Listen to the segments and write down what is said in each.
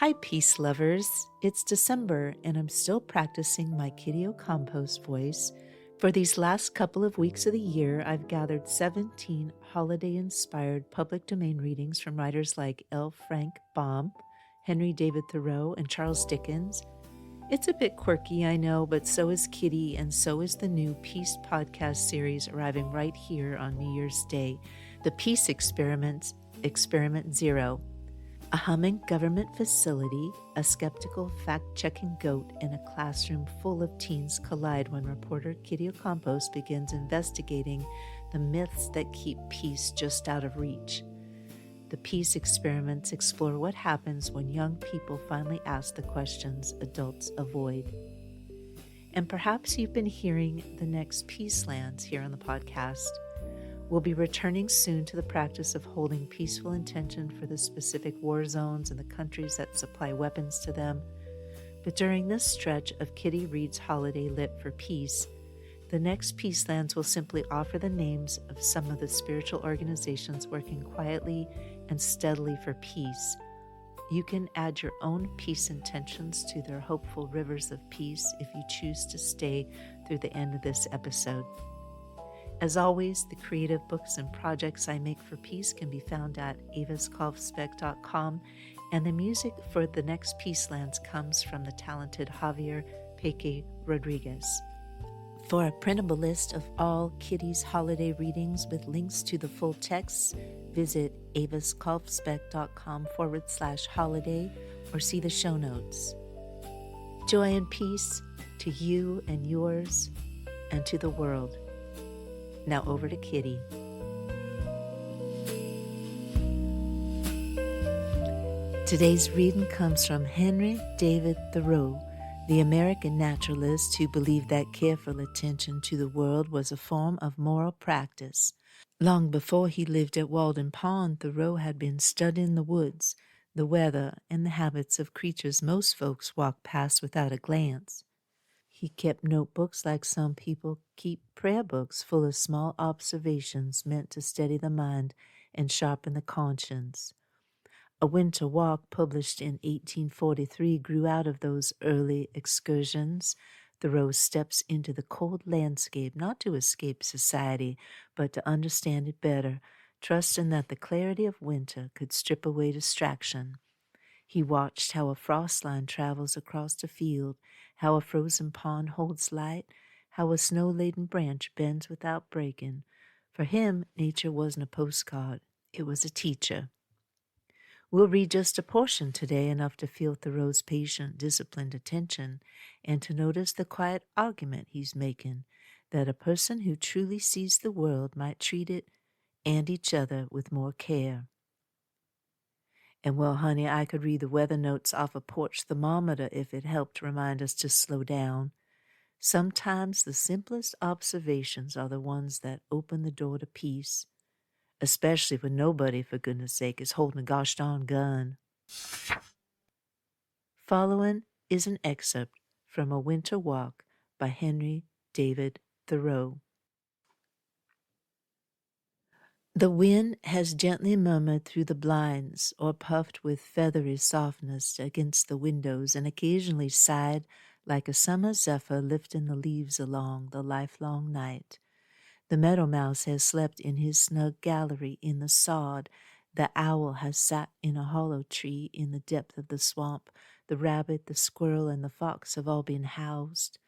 Hi, peace lovers. It's December, and I'm still practicing my Kitty Compost voice. For these last couple of weeks of the year, I've gathered 17 holiday inspired public domain readings from writers like L. Frank Baum, Henry David Thoreau, and Charles Dickens. It's a bit quirky, I know, but so is Kitty, and so is the new Peace podcast series arriving right here on New Year's Day, the Peace Experiments, Experiment Zero. A humming government facility, a skeptical fact-checking goat, and a classroom full of teens collide when reporter Kitty Ocampos begins investigating the myths that keep peace just out of reach. The peace experiments explore what happens when young people finally ask the questions adults avoid. And perhaps you've been hearing the Next Peacelands here on the podcast. We'll be returning soon to the practice of holding peaceful intention for the specific war zones and the countries that supply weapons to them. But during this stretch of Kitty Reed's Holiday Lit for Peace, the Next Peacelands will simply offer the names of some of the spiritual organizations working quietly and steadily for peace. You can add your own peace intentions to their hopeful rivers of peace if you choose to stay through the end of this episode. As always, the creative books and projects I make for peace can be found at aviskalfsbeek.com, and the music for the Next Peacelands comes from the talented Javier Peque Rodriguez. For a printable list of all Kitty's holiday readings with links to the full texts, visit aviskalfsbeek.com/holiday or see the show notes. Joy and peace to you and yours and to the world. Now over to Kitty. Today's reading comes from Henry David Thoreau, the American naturalist who believed that careful attention to the world was a form of moral practice. Long before he lived at Walden Pond, Thoreau had been studying the woods, the weather, and the habits of creatures most folks walk past without a glance. He kept notebooks like some people keep prayer books full of small observations meant to steady the mind and sharpen the conscience. A Winter Walk, published in 1843, grew out of those early excursions. Thoreau steps into the cold landscape not to escape society, but to understand it better, trusting that the clarity of winter could strip away distraction. He watched how a frost line travels across a field, how a frozen pond holds light, how a snow-laden branch bends without breaking. For him, nature wasn't a postcard. It was a teacher. We'll read just a portion today, enough to feel Thoreau's patient, disciplined attention and to notice the quiet argument he's making that a person who truly sees the world might treat it and each other with more care. And well, honey, I could read the weather notes off a porch thermometer if it helped remind us to slow down. Sometimes the simplest observations are the ones that open the door to peace, especially when nobody, for goodness sake, is holding a gosh darn gun. Following is an excerpt from A Winter Walk by Henry David Thoreau. The wind has gently murmured through the blinds or puffed with feathery softness against the windows and occasionally sighed like a summer zephyr lifting the leaves along the lifelong night. The meadow mouse has slept in his snug gallery in the sod. The owl has sat in a hollow tree in the depth of the swamp. The rabbit, the squirrel, and the fox have all been housed.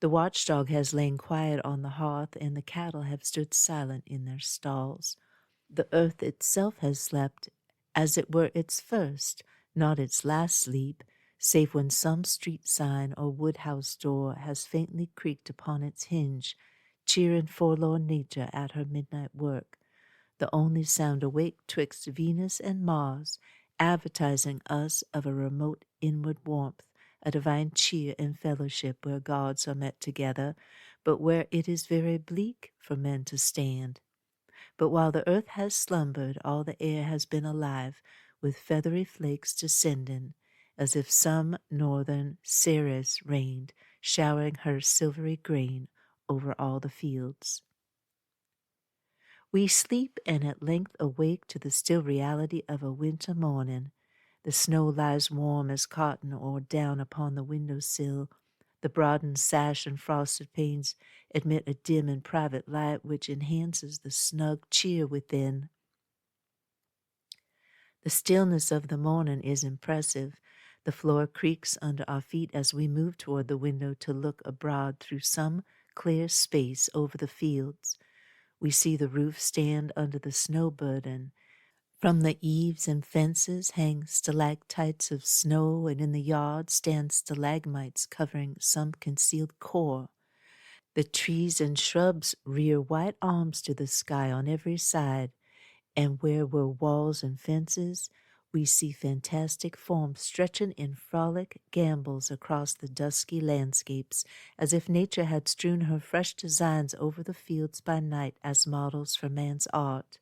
The watchdog has lain quiet on the hearth, and the cattle have stood silent in their stalls. The earth itself has slept, as it were its first, not its last sleep, save when some street sign or woodhouse door has faintly creaked upon its hinge, cheering forlorn nature at her midnight work, the only sound awake twixt Venus and Mars, advertising us of a remote inward warmth, a divine cheer and fellowship where gods are met together, but where it is very bleak for men to stand. But while the earth has slumbered, all the air has been alive, with feathery flakes descending, as if some northern Ceres reigned, showering her silvery grain over all the fields. We sleep and at length awake to the still reality of a winter morning. The snow lies warm as cotton or down upon the window sill. The broadened sash and frosted panes admit a dim and private light which enhances the snug cheer within. The stillness of the morning is impressive. The floor creaks under our feet as we move toward the window to look abroad through some clear space over the fields. We see the roof stand under the snow burden. From the eaves and fences hang stalactites of snow, and in the yard stand stalagmites covering some concealed core. The trees and shrubs rear white arms to the sky on every side, and where were walls and fences, we see fantastic forms stretching in frolic gambols across the dusky landscapes, as if nature had strewn her fresh designs over the fields by night as models for man's art.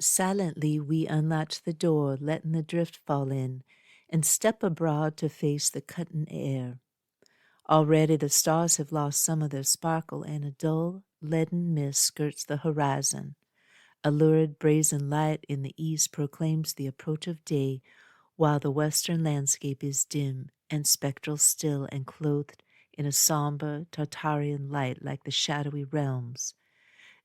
Silently we unlatch the door, letting the drift fall in, and step abroad to face the cutting air. Already the stars have lost some of their sparkle, and a dull, leaden mist skirts the horizon. A lurid brazen light in the east proclaims the approach of day, while the western landscape is dim and spectral still and clothed in a somber Tartarian light like the shadowy realms.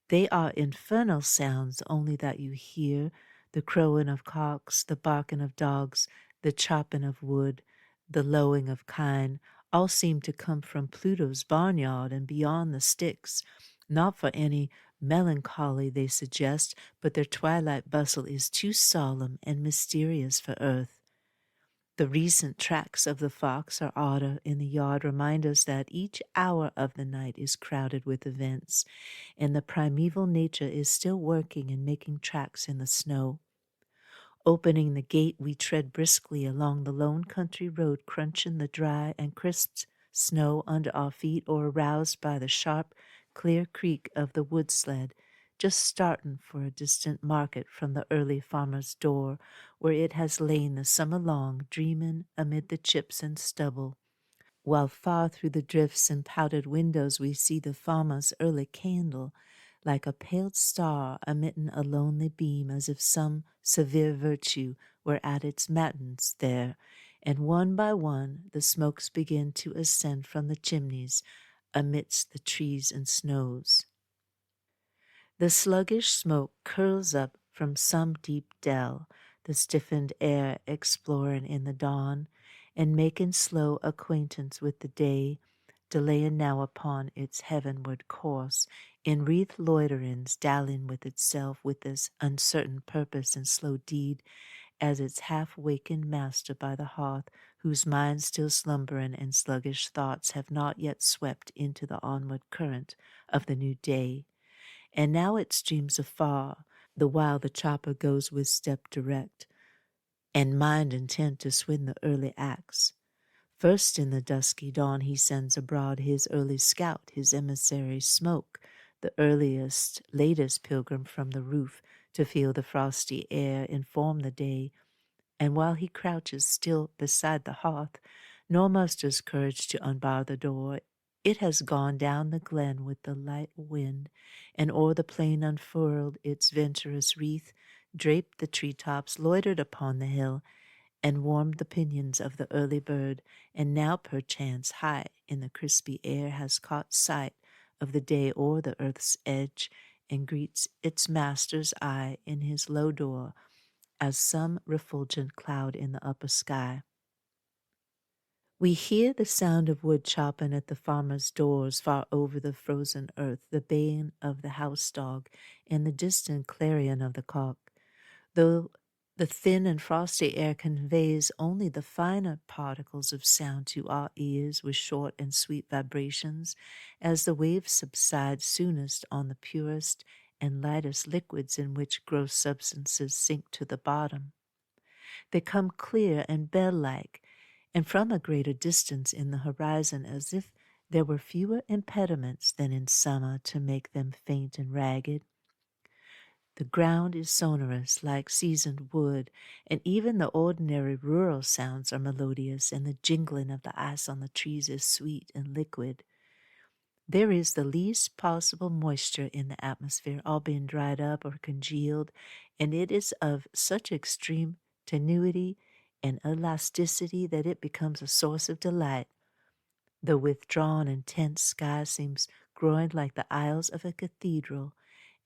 They are infernal sounds, only that you hear the crowing of cocks, the barking of dogs, the chopping of wood, the lowing of kine, all seem to come from Pluto's barnyard and beyond the sticks, not for any melancholy they suggest, but their twilight bustle is too solemn and mysterious for earth. The recent tracks of the fox or otter in the yard remind us that each hour of the night is crowded with events, and the primeval nature is still working and making tracks in the snow. Opening the gate, we tread briskly along the lone country road, crunching the dry and crisp snow under our feet, or aroused by the sharp, clear creak of the wood sled, just starting for a distant market from the early farmer's door, where it has lain the summer long, dreaming amid the chips and stubble, while far through the drifts and powdered windows we see the farmer's early candle, like a pale star emitting a lonely beam, as if some severe virtue were at its matins there, and one by one the smokes begin to ascend from the chimneys amidst the trees and snows. The sluggish smoke curls up from some deep dell, the stiffened air exploring in the dawn, and making slow acquaintance with the day, delaying now upon its heavenward course, in wreathed loiterings dallying with itself with this uncertain purpose and slow deed, as its half-wakened master by the hearth, whose mind still slumbering and sluggish thoughts have not yet swept into the onward current of the new day. And now it streams afar, the while the chopper goes with step direct, and mind intent to swing the early axe. First in the dusky dawn he sends abroad his early scout, his emissary Smoke, the earliest, latest pilgrim from the roof, to feel the frosty air, inform the day, and while he crouches still beside the hearth, nor musters courage to unbar the door, it has gone down the glen with the light wind, and o'er the plain unfurled its venturous wreath, draped the tree-tops, loitered upon the hill, and warmed the pinions of the early bird, and now perchance high in the crispy air has caught sight of the day o'er the earth's edge, and greets its master's eye in his low door as some refulgent cloud in the upper sky. We hear the sound of wood chopping at the farmer's doors far over the frozen earth, the baying of the house dog, and the distant clarion of the cock, though the thin and frosty air conveys only the finer particles of sound to our ears with short and sweet vibrations, as the waves subside soonest on the purest and lightest liquids in which gross substances sink to the bottom. They come clear and bell-like, and from a greater distance in the horizon, as if there were fewer impediments than in summer to make them faint and ragged. The ground is sonorous like seasoned wood, and even the ordinary rural sounds are melodious, and the jingling of the ice on the trees is sweet and liquid. There is the least possible moisture in the atmosphere, all being dried up or congealed, and it is of such extreme tenuity and elasticity that it becomes a source of delight. The withdrawn and tense sky seems growing like the aisles of a cathedral,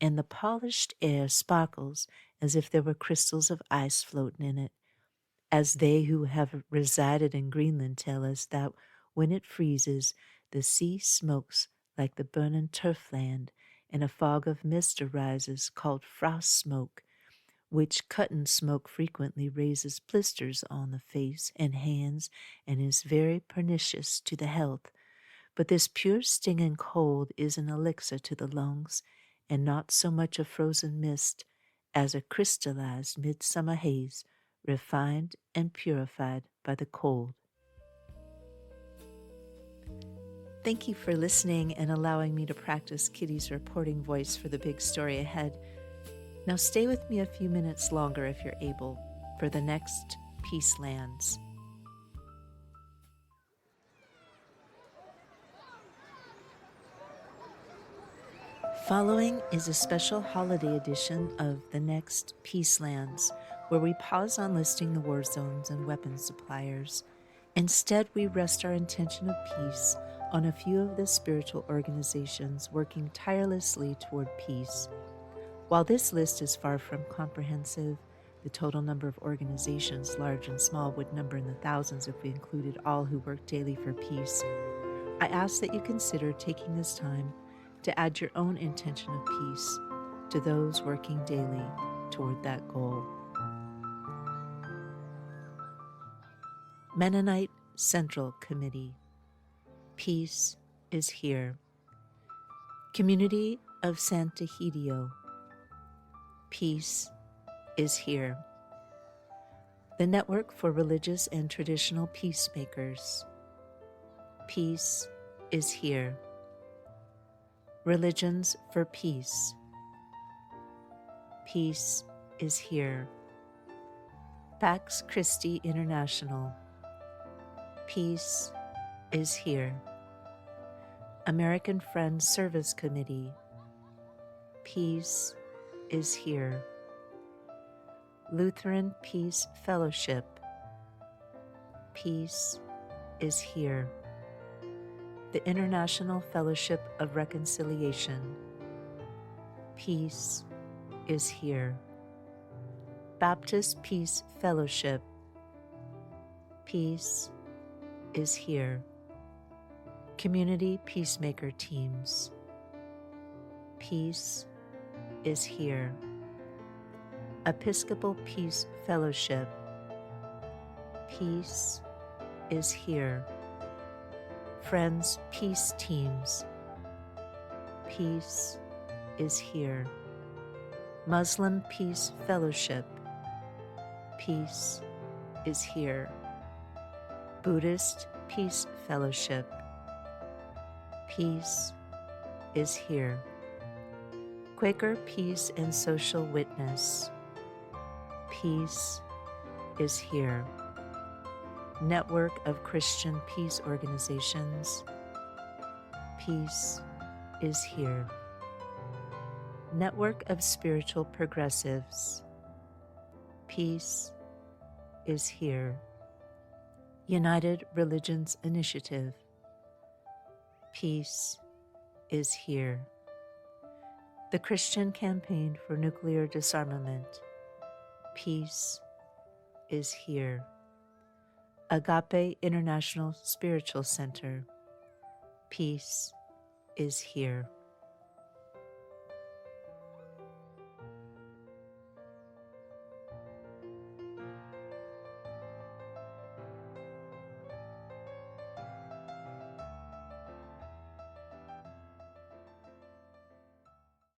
and the polished air sparkles as if there were crystals of ice floating in it, as they who have resided in Greenland tell us that when it freezes, the sea smokes like the burning turfland, and a fog of mist arises called frost smoke, which cotton smoke frequently raises blisters on the face and hands and is very pernicious to the health. But this pure stinging cold is an elixir to the lungs, and not so much a frozen mist as a crystallized midsummer haze, refined and purified by the cold. Thank you for listening and allowing me to practice Kitty's reporting voice for the big story ahead. Now stay with me a few minutes longer if you're able for the next Peacelands. Following is a special holiday edition of the Next Peacelands, where we pause on listing the war zones and weapons suppliers. Instead, we rest our intention of peace on a few of the spiritual organizations working tirelessly toward peace. While this list is far from comprehensive, the total number of organizations, large and small, would number in the thousands if we included all who work daily for peace. I ask that you consider taking this time to add your own intention of peace to those working daily toward that goal. Mennonite Central Committee. Peace is here. Community of Santa Hidio. Peace is here. The Network for Religious and Traditional Peacemakers. Peace is here. Religions for Peace. Peace is here. Pax Christi International. Peace is here. American Friends Service Committee. Peace is here. Lutheran Peace Fellowship. Peace is here. The International Fellowship of Reconciliation. Peace is here. Baptist Peace Fellowship. Peace is here. Community Peacemaker Teams. Peace is here. Episcopal Peace Fellowship. Peace is here. Friends Peace Teams. Peace is here. Muslim Peace Fellowship. Peace is here. Buddhist Peace Fellowship. Peace is here. Quaker Peace and Social Witness. Peace is here. Network of Christian Peace Organizations. Peace is here. Network of Spiritual Progressives. Peace is here. United Religions Initiative. Peace is here. The Christian Campaign for Nuclear Disarmament. Peace is here. Agape International Spiritual Center. Peace is here.